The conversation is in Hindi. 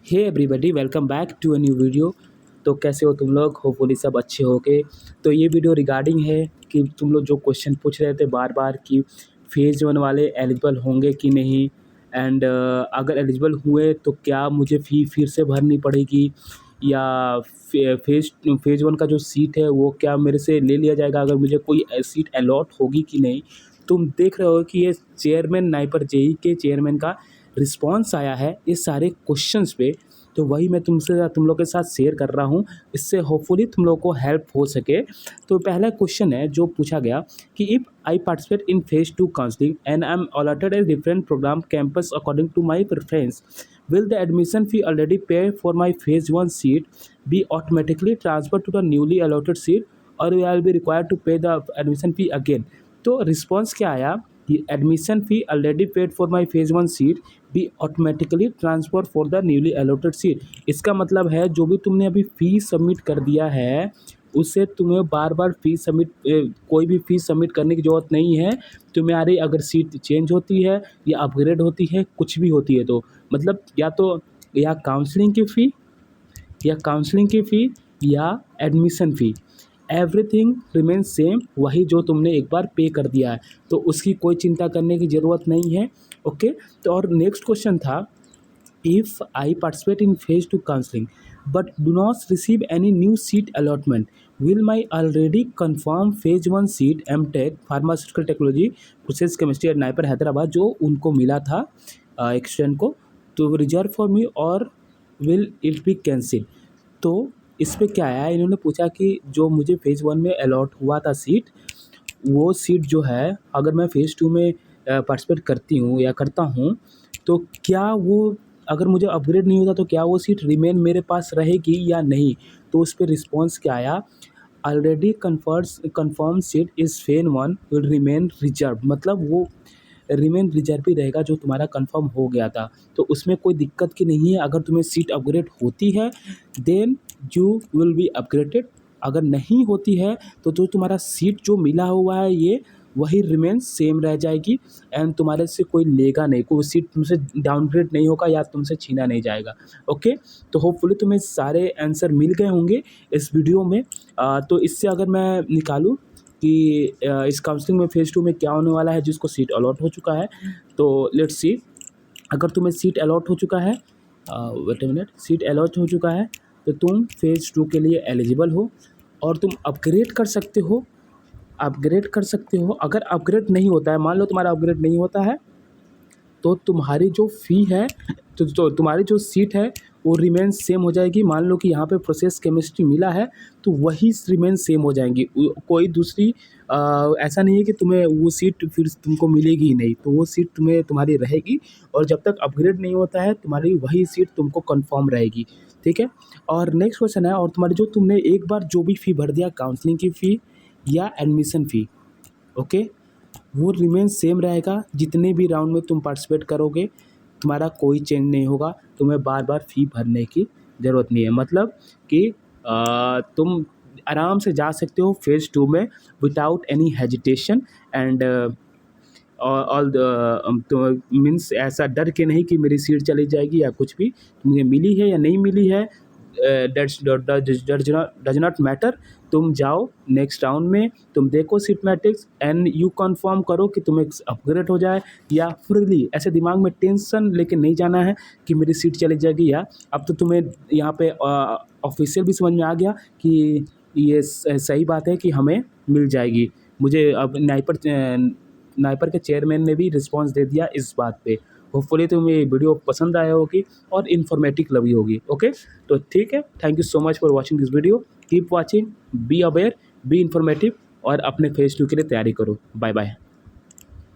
Hey everybody, welcome back to a new video. तो कैसे हो तुम लोग? होपफुली सब अच्छे होगे। तो ये वीडियो रिगार्डिंग है कि तुम लोग जो क्वेश्चन पूछ रहे थे बार बार कि फेज़ 1 वाले एलिजिबल होंगे कि नहीं, एंड अगर एलिजिबल हुए तो क्या मुझे फ़ी फिर से भरनी पड़ेगी, या फेज़ 1 का जो सीट है वो क्या मेरे से ले लिया जाएगा अगर मुझे कोई सीट अलॉट होगी कि नहीं। तुम देख रहे हो कि ये चेयरमैन नाइपर जेई के चेयरमैन का रिस्पॉन्स आया है इस सारे क्वेश्चंस पे। तो वही मैं तुम लोग के साथ शेयर कर रहा हूँ, इससे होपफुली तुम लोग को हेल्प हो सके। तो पहला क्वेश्चन है जो पूछा गया कि if I participate in phase 2 counselling and I am allotted a different programme campus according to my preference, will the admission fee already paid for my phase 1 seat be automatically transferred to the newly allotted seat, or I will be required to pay the admission fee again? तो रिस्पॉन्स क्या आया कि admission fee already paid for my phase 1 seat be automatically transfer for the newly allotted seat. इसका मतलब है जो भी तुमने अभी फ़ी सबमिट कर दिया है उससे तुम्हें बार बार कोई भी फ़ीस सबमिट करने की ज़रूरत नहीं है। तुम्हारी अगर सीट चेंज होती है या अपग्रेड होती है, कुछ भी होती है, तो मतलब या काउंसलिंग की फ़ी या एडमिशन फ़ी, एवरीथिंग रिमेन्स सेम। वही जो तुमने एक बार पे कर दिया है, तो उसकी कोई चिंता करने की ज़रूरत नहीं है। ओके। तो और नेक्स्ट क्वेश्चन था, if I participate in phase 2 counselling but do not receive any new seat allotment, will my already confirm phase 1 seat MTech pharmaceutical technology process chemistry at NIPER Hyderabad जो उनको मिला था एक स्टूडेंट को, तो रिजर्व फॉर मी और विल इट बी कैंसिल? तो इस पे क्या आया, इन्होंने पूछा कि जो मुझे फेज़ 1 में अलॉट हुआ था सीट, वो सीट जो है अगर मैं फेज़ 2 में पार्टिसिपेट करती हूँ या करता हूँ, तो क्या वो अगर मुझे अपग्रेड नहीं होता तो क्या वो सीट रिमेन मेरे पास रहेगी या नहीं? तो उस पे रिस्पॉन्स क्या आया, already confirm seat is phase 1 will remain reserve. मतलब वो रिमेन रिजर्व ही रहेगा जो तुम्हारा कंफर्म हो गया था, तो उसमें कोई दिक्कत की नहीं है। अगर तुम्हें सीट अपग्रेड होती है then you will be upgraded, अगर नहीं होती है तो जो तुम्हारा सीट जो मिला हुआ है ये वही रिमेन सेम रह जाएगी, एंड तुम्हारे से कोई लेगा नहीं, कोई सीट तुमसे डाउनग्रेड नहीं होगा या तुमसे छीना नहीं जाएगा। ओके। तो होपफुली तुम्हें सारे आंसर मिल गए होंगे इस वीडियो में। तो इससे अगर मैं निकालूँ कि इस काउंसलिंग में फेज़ 2 में क्या होने वाला है, जिसको सीट अलॉट हो चुका है, तो लेट्स सी। अगर तुम्हें सीट अलॉट हो चुका है, wait a minute, seat allot हो चुका है तो तुम फेज़ 2 के लिए एलिजिबल हो और तुम अपग्रेड कर सकते हो। अगर अपग्रेड नहीं होता है, मान लो तुम्हारा अपग्रेड नहीं होता है, तो तुम्हारी जो फ़ी है तो तुम्हारी जो सीट है वो रिमेन सेम हो जाएगी। मान लो कि यहाँ पे प्रोसेस केमिस्ट्री मिला है तो वही रिमेन सेम हो जाएंगी, कोई दूसरी ऐसा नहीं है कि तुम्हें वो सीट फिर तुमको मिलेगी ही नहीं, तो वो सीट तुम्हारी रहेगी, और जब तक अपग्रेड नहीं होता है तुम्हारी वही सीट तुमको कंफर्म रहेगी। ठीक है। और नेक्स्ट क्वेश्चन है, और तुम्हारी जो तुमने एक बार जो भी फ़ी भर दिया, काउंसलिंग की फ़ी या एडमिशन फ़ी, ओके, वो रिमेन सेम रहेगा। जितने भी राउंड में तुम पार्टिसिपेट करोगे तुम्हारा कोई चेंज नहीं होगा, तुम्हें बार बार फ़ी भरने की ज़रूरत नहीं है। मतलब कि तुम आराम से जा सकते हो फेज़ 2 में without any hesitation, and all the तो मीन्स ऐसा डर के नहीं कि मेरी सीट चली जाएगी या कुछ भी, मुझे मिली है या नहीं मिली है, डज नॉट मैटर। तुम जाओ नेक्स्ट राउंड में, तुम देखो seat matrix and you confirm करो कि तुम्हें अपग्रेड हो जाए या फ्रीली। ऐसे दिमाग में टेंशन लेके नहीं जाना है कि मेरी सीट चली जाएगी, या अब तो तुम्हें यहाँ पे ऑफिशियल भी समझ में आ गया कि ये सही बात है कि हमें मिल जाएगी। मुझे अब नाइपर के चेयरमैन ने भी रिस्पॉन्स दे दिया इस बात पे। होपफुली तुम्हें ये वीडियो पसंद आया होगी और इन्फॉर्मेटिव लगी होगी। ओके। तो ठीक है, thank you so much for watching this video. Keep watching, be aware, be informative, और अपने फेज़ 2 के लिए तैयारी करो। Bye bye.